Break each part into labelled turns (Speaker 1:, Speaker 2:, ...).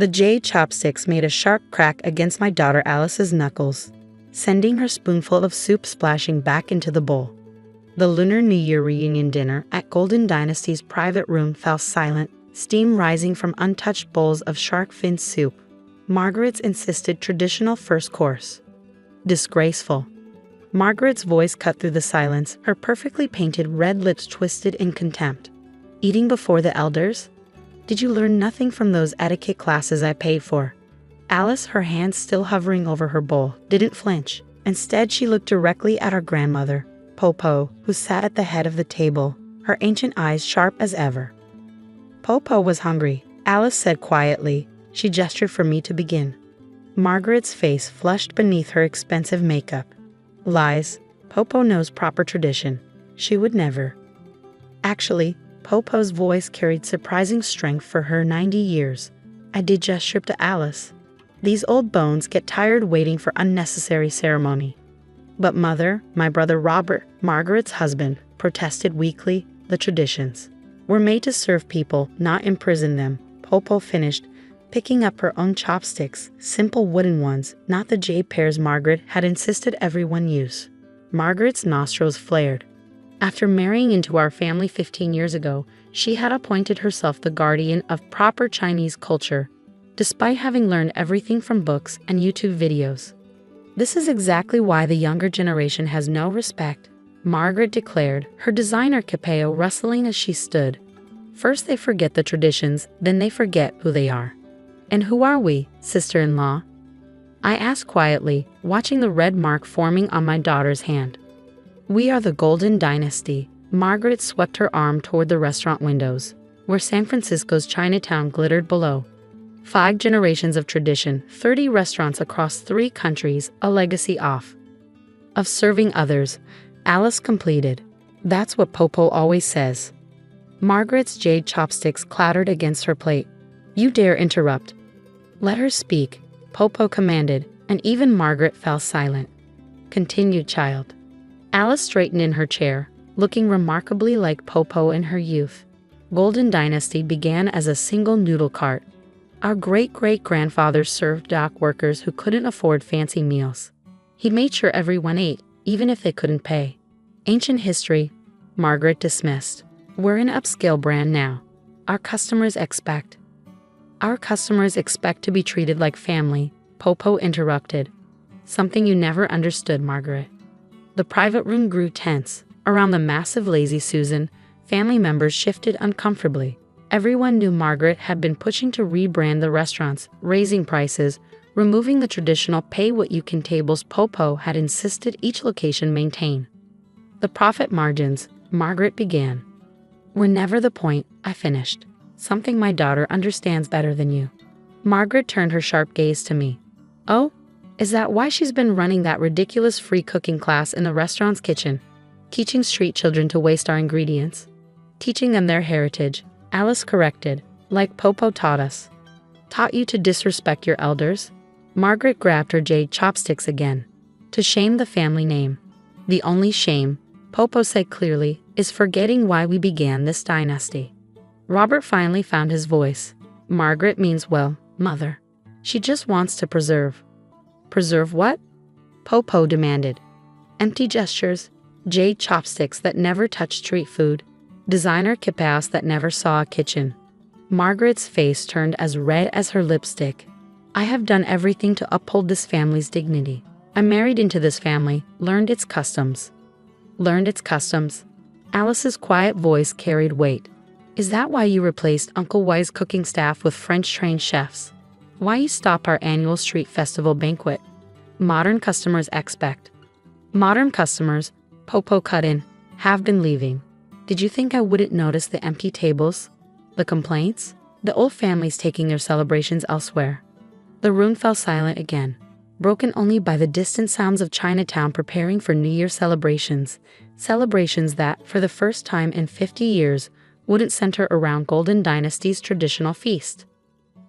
Speaker 1: The jade chopsticks made a sharp crack against my daughter Alice's knuckles, sending her spoonful of soup splashing back into the bowl. The Lunar New Year reunion dinner at Golden Dynasty's private room fell silent, steam rising from untouched bowls of shark fin soup. Margaret's insisted traditional first course. Disgraceful. Margaret's voice cut through the silence, her perfectly painted red lips twisted in contempt. Eating before the elders? Did you learn nothing from those etiquette classes I paid for? Alice, her hands still hovering over her bowl, didn't flinch. Instead, she looked directly at our grandmother, Popo, who sat at the head of the table, her ancient eyes sharp as ever. Popo was hungry, Alice said quietly. She gestured for me to begin. Margaret's face flushed beneath her expensive makeup. Lies. Popo knows proper tradition. She would never. Actually, Popo's voice carried surprising strength for her 90 years. I did just strip to Alice. These old bones get tired waiting for unnecessary ceremony. But Mother, my brother Robert, Margaret's husband, protested weakly. The traditions were made to serve people, not imprison them, Popo finished, picking up her own chopsticks, simple wooden ones, not the jade pears Margaret had insisted everyone use. Margaret's nostrils flared. After marrying into our family 15 years ago, she had appointed herself the guardian of proper Chinese culture, despite having learned everything from books and YouTube videos. This is exactly why the younger generation has no respect, Margaret declared, her designer capeo rustling as she stood. First they forget the traditions, then they forget who they are. And who are we, sister-in-law? I asked quietly, watching the red mark forming on my daughter's hand. We are the Golden Dynasty. Margaret swept her arm toward the restaurant windows, where San Francisco's Chinatown glittered below. 5 generations of tradition, 30 restaurants across 3 countries, a legacy of serving others, Alice completed. That's what Popo always says. Margaret's jade chopsticks clattered against her plate. You dare interrupt. Let her speak, Popo commanded, and even Margaret fell silent. Continue, child. Alice straightened in her chair, looking remarkably like Popo in her youth. Golden Dynasty began as a single noodle cart. Our great-great-grandfathers served dock workers who couldn't afford fancy meals. He made sure everyone ate, even if they couldn't pay. Ancient history, Margaret dismissed. We're an upscale brand now. Our customers expect to be treated like family, Popo interrupted. Something you never understood, Margaret. The private room grew tense. Around the massive Lazy Susan, family members shifted uncomfortably. Everyone knew Margaret had been pushing to rebrand the restaurants, raising prices, removing the traditional pay-what-you-can tables Popo had insisted each location maintain. The profit margins, Margaret began. Were never the point, I finished. Something my daughter understands better than you. Margaret turned her sharp gaze to me. Oh? Is that why she's been running that ridiculous free cooking class in the restaurant's kitchen? Teaching street children to waste our ingredients? Teaching them their heritage, Alice corrected, like Popo taught us. Taught you to disrespect your elders? Margaret grabbed her jade chopsticks again. To shame the family name. The only shame, Popo said clearly, is forgetting why we began this dynasty. Robert finally found his voice. Margaret means well, Mother. She just wants to preserve. Preserve what? Popo demanded. Empty gestures, jade chopsticks that never touched street food, designer kipaos that never saw a kitchen. Margaret's face turned as red as her lipstick. I have done everything to uphold this family's dignity. I married into this family, learned its customs. Learned its customs? Alice's quiet voice carried weight. Is that why you replaced Uncle Y's cooking staff with French-trained chefs? Why you stop our annual street festival banquet? Modern customers expect. Modern customers, Popo cut in, have been leaving. Did you think I wouldn't notice the empty tables? The complaints? The old families taking their celebrations elsewhere. The room fell silent again, broken only by the distant sounds of Chinatown preparing for New Year celebrations. Celebrations that, for the first time in 50 years, wouldn't center around Golden Dynasty's traditional feast.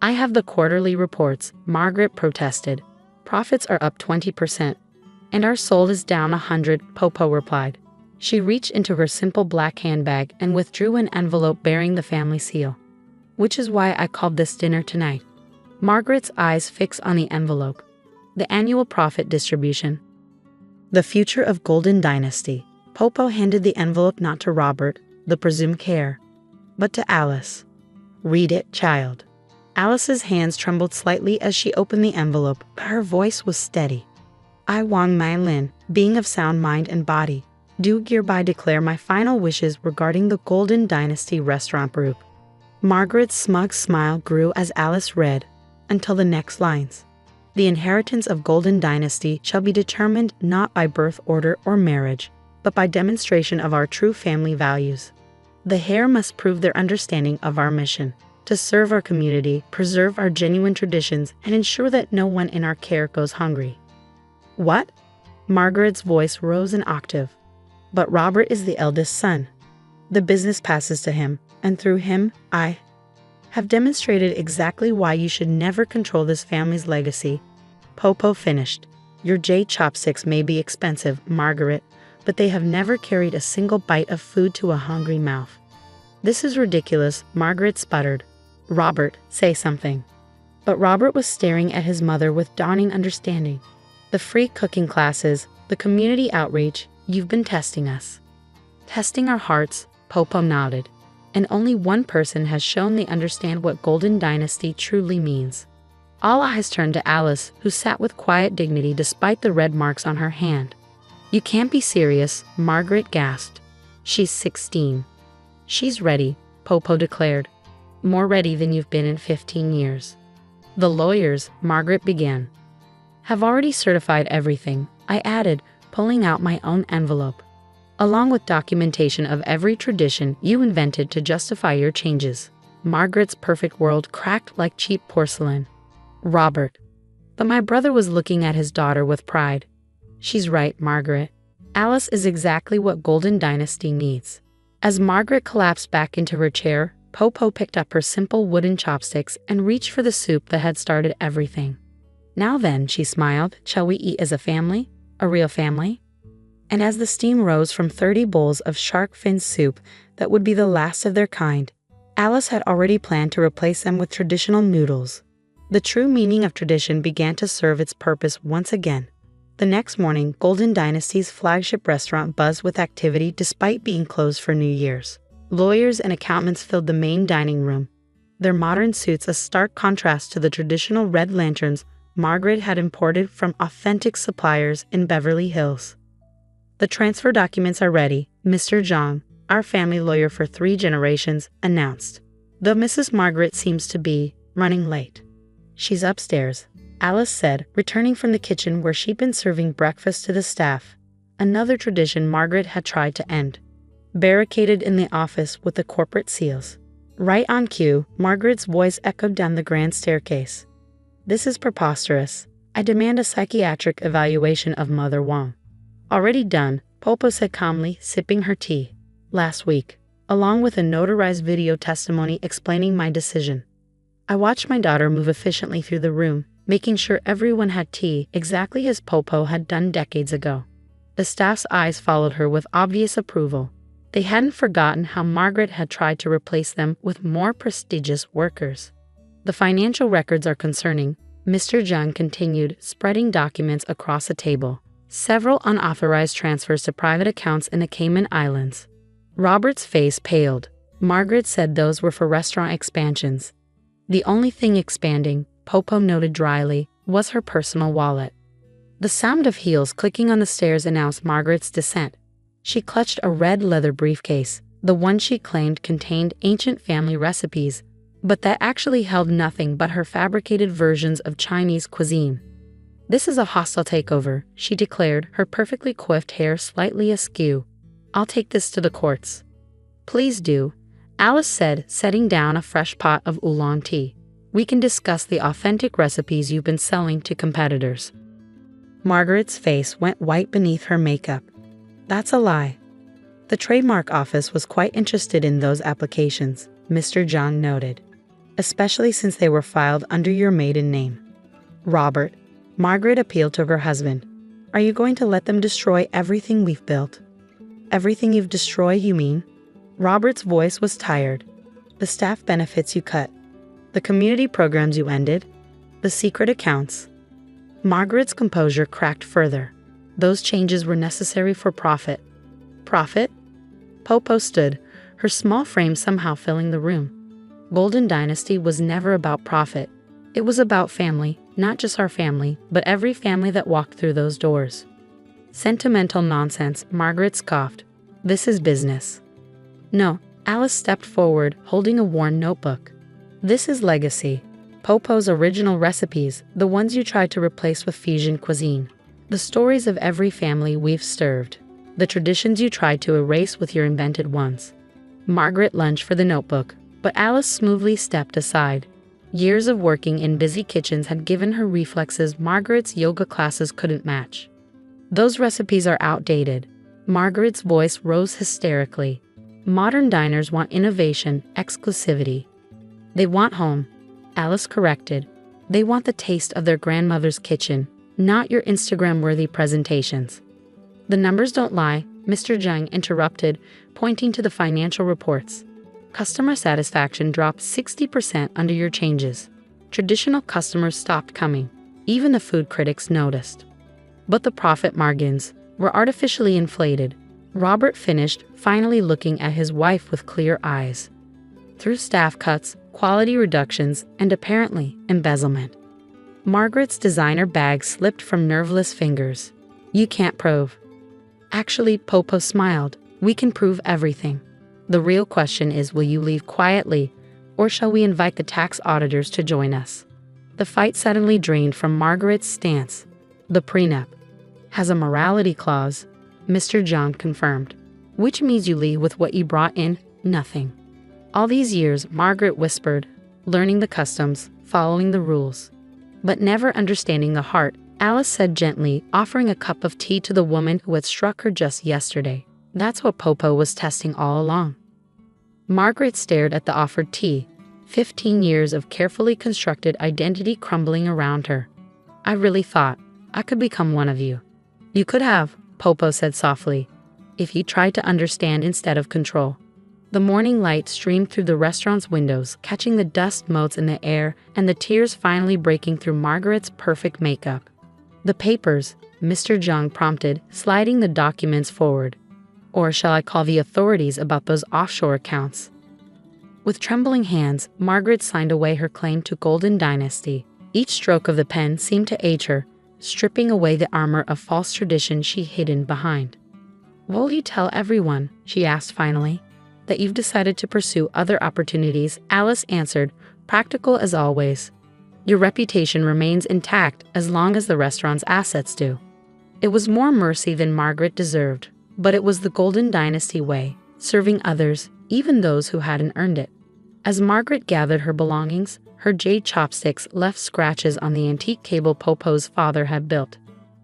Speaker 1: I have the quarterly reports, Margaret protested. Profits are up 20%. And our soul is down 100, Popo replied. She reached into her simple black handbag and withdrew an envelope bearing the family seal. Which is why I called this dinner tonight. Margaret's eyes fixed on the envelope. The annual profit distribution. The future of Golden Dynasty. Popo handed the envelope not to Robert, the presumed heir, but to Alice. Read it, child. Alice's hands trembled slightly as she opened the envelope, but her voice was steady. I, Wang Mailin, being of sound mind and body, do hereby declare my final wishes regarding the Golden Dynasty Restaurant Group. Margaret's smug smile grew as Alice read, until the next lines. The inheritance of Golden Dynasty shall be determined not by birth order or marriage, but by demonstration of our true family values. The heir must prove their understanding of our mission, to serve our community, preserve our genuine traditions, and ensure that no one in our care goes hungry. What? Margaret's voice rose an octave. But Robert is the eldest son. The business passes to him, and through him, I have demonstrated exactly why you should never control this family's legacy. Popo finished. Your jade chopsticks may be expensive, Margaret, but they have never carried a single bite of food to a hungry mouth. This is ridiculous, Margaret sputtered. Robert, say something. But Robert was staring at his mother with dawning understanding. The free cooking classes, the community outreach, you've been testing us. Testing our hearts, Popo nodded. And only one person has shown they understand what Golden Dynasty truly means. All eyes turned to Alice, who sat with quiet dignity despite the red marks on her hand. You can't be serious, Margaret gasped. She's 16. She's ready, Popo declared. More ready than you've been in 15 years. The lawyers, Margaret began, have already certified everything, I added, pulling out my own envelope, along with documentation of every tradition you invented to justify your changes. Margaret's perfect world cracked like cheap porcelain. Robert. But my brother was looking at his daughter with pride. She's right, Margaret. Alice is exactly what Golden Dynasty needs. As Margaret collapsed back into her chair, Popo picked up her simple wooden chopsticks and reached for the soup that had started everything. Now then, she smiled, shall we eat as a family? A real family? And as the steam rose from 30 bowls of shark fin soup that would be the last of their kind, Alice had already planned to replace them with traditional noodles. The true meaning of tradition began to serve its purpose once again. The next morning, Golden Dynasty's flagship restaurant buzzed with activity despite being closed for New Year's. Lawyers and accountants filled the main dining room, their modern suits a stark contrast to the traditional red lanterns Margaret had imported from authentic suppliers in Beverly Hills. The transfer documents are ready, Mr. Zhang, our family lawyer for 3 generations, announced. Though Mrs. Margaret seems to be running late. She's upstairs, Alice said, returning from the kitchen where she'd been serving breakfast to the staff. Another tradition Margaret had tried to end. Barricaded in the office with the corporate seals. Right on cue, Margaret's voice echoed down the grand staircase. This is preposterous. I demand a psychiatric evaluation of Mother Wang. Already done, Popo said calmly, sipping her tea. Last week, along with a notarized video testimony explaining my decision. I watched my daughter move efficiently through the room, making sure everyone had tea exactly as Popo had done decades ago. The staff's eyes followed her with obvious approval. They hadn't forgotten how Margaret had tried to replace them with more prestigious workers. The financial records are concerning, Mr. Zhang continued, spreading documents across a table. Several unauthorized transfers to private accounts in the Cayman Islands. Robert's face paled. Margaret said those were for restaurant expansions. The only thing expanding, Popo noted dryly, was her personal wallet. The sound of heels clicking on the stairs announced Margaret's descent. She clutched a red leather briefcase, the one she claimed contained ancient family recipes, but that actually held nothing but her fabricated versions of Chinese cuisine. This is a hostile takeover, she declared, her perfectly coiffed hair slightly askew. I'll take this to the courts. Please do, Alice said, setting down a fresh pot of oolong tea. We can discuss the authentic recipes you've been selling to competitors. Margaret's face went white beneath her makeup. That's a lie. The trademark office was quite interested in those applications, Mr. Zhang noted, especially since they were filed under your maiden name. Robert, Margaret appealed to her husband. Are you going to let them destroy everything we've built? Everything you've destroyed, you mean? Robert's voice was tired. The staff benefits you cut. The community programs you ended. The secret accounts. Margaret's composure cracked further. Those changes were necessary for profit. Profit? Popo stood, her small frame somehow filling the room. Golden Dynasty was never about profit. It was about family, not just our family, but every family that walked through those doors. Sentimental nonsense, Margaret scoffed. This is business. No, Alice stepped forward, holding a worn notebook. This is legacy. Popo's original recipes, the ones you tried to replace with fusion cuisine. The stories of every family we've served. The traditions you tried to erase with your invented ones. Margaret lunged for the notebook, but Alice smoothly stepped aside. Years of working in busy kitchens had given her reflexes Margaret's yoga classes couldn't match. Those recipes are outdated. Margaret's voice rose hysterically. Modern diners want innovation, exclusivity. They want home. Alice corrected. They want the taste of their grandmother's kitchen, not your Instagram-worthy presentations. The numbers don't lie, Mr. Zhang interrupted, pointing to the financial reports. Customer satisfaction dropped 60% under your changes. Traditional customers stopped coming. Even the food critics noticed. But the profit margins were artificially inflated. Robert finished, finally looking at his wife with clear eyes. Through staff cuts, quality reductions, and apparently embezzlement. Margaret's designer bag slipped from nerveless fingers. You can't prove. Actually, Popo smiled. We can prove everything. The real question is, will you leave quietly, or shall we invite the tax auditors to join us? The fight suddenly drained from Margaret's stance. The prenup has a morality clause, Mr. Zhang confirmed. Which means you leave with what you brought in, nothing. All these years, Margaret whispered, learning the customs, following the rules. But never understanding the heart, Alice said gently, offering a cup of tea to the woman who had struck her just yesterday. That's what Popo was testing all along. Margaret stared at the offered tea, 15 years of carefully constructed identity crumbling around her. I really thought I could become one of you. You could have, Popo said softly, if you tried to understand instead of control. The morning light streamed through the restaurant's windows, catching the dust motes in the air and the tears finally breaking through Margaret's perfect makeup. The papers, Mr. Zhang prompted, sliding the documents forward. Or shall I call the authorities about those offshore accounts? With trembling hands, Margaret signed away her claim to Golden Dynasty. Each stroke of the pen seemed to age her, stripping away the armor of false tradition she hidden behind. Will you tell everyone, she asked finally, that you've decided to pursue other opportunities? Alice answered, practical as always. Your reputation remains intact as long as the restaurant's assets do. It was more mercy than Margaret deserved, but it was the Golden Dynasty way, serving others, even those who hadn't earned it. As Margaret gathered her belongings, her jade chopsticks left scratches on the antique cable Popo's father had built.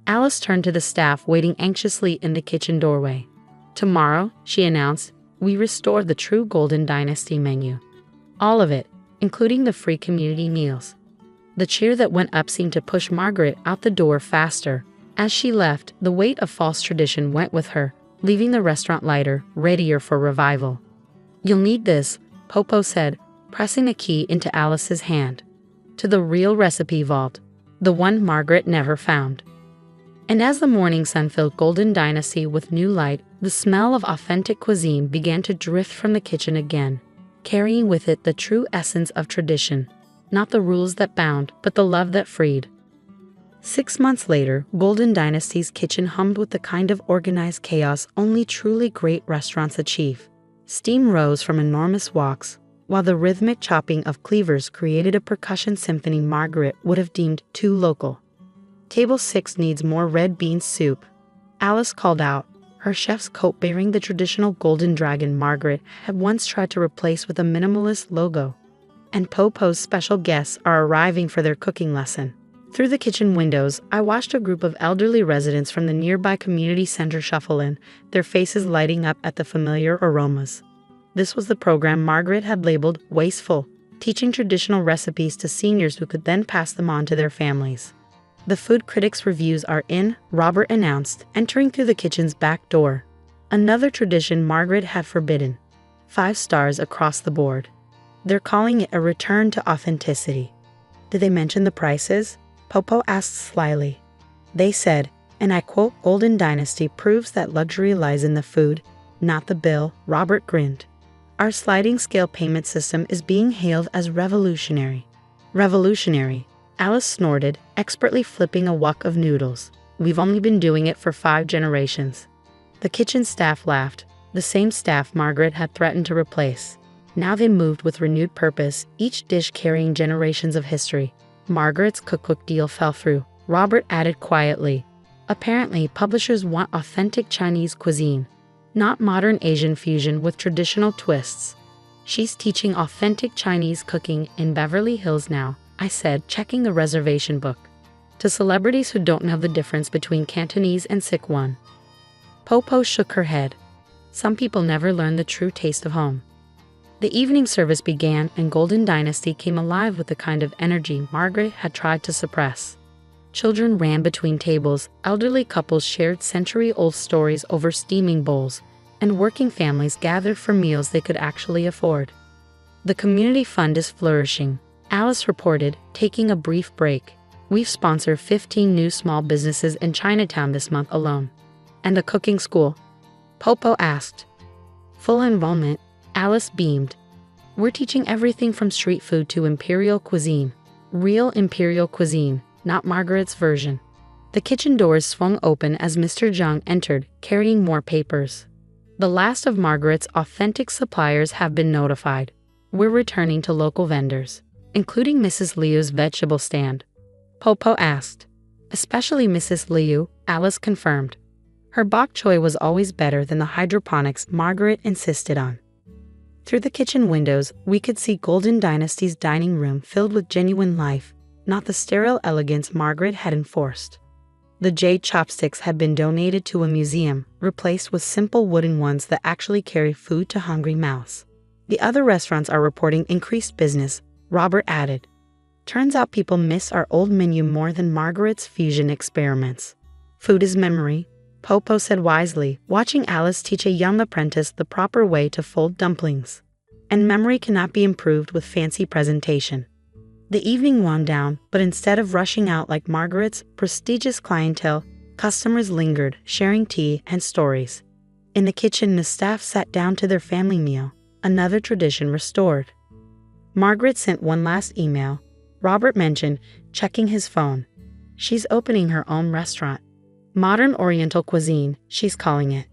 Speaker 1: Alice turned to the staff waiting anxiously in the kitchen doorway. Tomorrow, she announced, we restore the true Golden Dynasty menu. All of it, including the free community meals. The cheer that went up seemed to push Margaret out the door faster. As she left, the weight of false tradition went with her, leaving the restaurant lighter, readier for revival. You'll need this, Popo said, pressing a key into Alice's hand. To the real recipe vault, the one Margaret never found. And as the morning sun filled Golden Dynasty with new light, the smell of authentic cuisine began to drift from the kitchen again, carrying with it the true essence of tradition. Not the rules that bound, but the love that freed. 6 months later, Golden Dynasty's kitchen hummed with the kind of organized chaos only truly great restaurants achieve. Steam rose from enormous woks, while the rhythmic chopping of cleavers created a percussion symphony Margaret would have deemed too local. Table 6 needs more red bean soup, Alice called out, her chef's coat bearing the traditional golden dragon Margaret had once tried to replace with a minimalist logo. And Popo's special guests are arriving for their cooking lesson. Through the kitchen windows, I watched a group of elderly residents from the nearby community center shuffle in, their faces lighting up at the familiar aromas. This was the program Margaret had labeled wasteful, teaching traditional recipes to seniors who could then pass them on to their families. The food critics' reviews are in, Robert announced, entering through the kitchen's back door. Another tradition Margaret had forbidden. 5 stars across the board. They're calling it a return to authenticity. Did they mention the prices? Popo asked slyly. They said, and I quote, Golden Dynasty proves that luxury lies in the food, not the bill, Robert grinned. Our sliding scale payment system is being hailed as revolutionary. Revolutionary, Alice snorted, expertly flipping a wok of noodles. We've only been doing it for 5 generations. The kitchen staff laughed, the same staff Margaret had threatened to replace. Now they moved with renewed purpose, each dish carrying generations of history. Margaret's cookbook deal fell through, Robert added quietly. Apparently, publishers want authentic Chinese cuisine, not modern Asian fusion with traditional twists. She's teaching authentic Chinese cooking in Beverly Hills now, I said, checking the reservation book. To celebrities who don't know the difference between Cantonese and Sichuan. Popo shook her head. Some people never learn the true taste of home. The evening service began and Golden Dynasty came alive with the kind of energy Margaret had tried to suppress. Children ran between tables, elderly couples shared century-old stories over steaming bowls, and working families gathered for meals they could actually afford. The community fund is flourishing, Alice reported, taking a brief break. We've sponsored 15 new small businesses in Chinatown this month alone. And a cooking school? Popo asked. Full enrollment, Alice beamed. We're teaching everything from street food to imperial cuisine. Real imperial cuisine, not Margaret's version. The kitchen doors swung open as Mr. Zhang entered, carrying more papers. The last of Margaret's authentic suppliers have been notified. We're returning to local vendors, including Mrs. Liu's vegetable stand. Popo asked. Especially Mrs. Liu, Alice confirmed. Her bok choy was always better than the hydroponics Margaret insisted on. Through the kitchen windows, we could see Golden Dynasty's dining room filled with genuine life, not the sterile elegance Margaret had enforced. The jade chopsticks had been donated to a museum, replaced with simple wooden ones that actually carry food to hungry mouths. The other restaurants are reporting increased business, Robert added. Turns out people miss our old menu more than Margaret's fusion experiments. Food is memory, Popo said wisely, watching Alice teach a young apprentice the proper way to fold dumplings. And memory cannot be improved with fancy presentation. The evening wound down, but instead of rushing out like Margaret's prestigious clientele, customers lingered, sharing tea and stories. In the kitchen, the staff sat down to their family meal, another tradition restored. Margaret sent one last email, Robert mentioned, checking his phone. She's opening her own restaurant. Modern Oriental cuisine, she's calling it.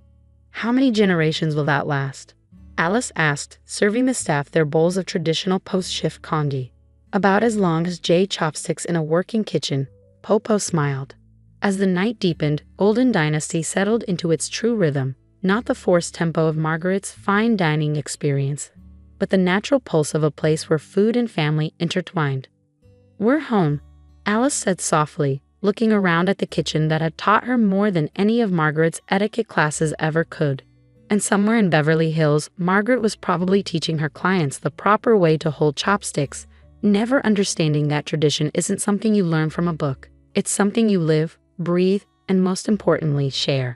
Speaker 1: How many generations will that last? Alice asked, serving the staff their bowls of traditional post-shift congee. About as long as jade chopsticks in a working kitchen, Popo smiled. As the night deepened, Golden Dynasty settled into its true rhythm, not the forced tempo of Margaret's fine dining experience, but the natural pulse of a place where food and family intertwined. We're home, Alice said softly, looking around at the kitchen that had taught her more than any of Margaret's etiquette classes ever could. And somewhere in Beverly Hills, Margaret was probably teaching her clients the proper way to hold chopsticks, never understanding that tradition isn't something you learn from a book. It's something you live, breathe, and most importantly, share.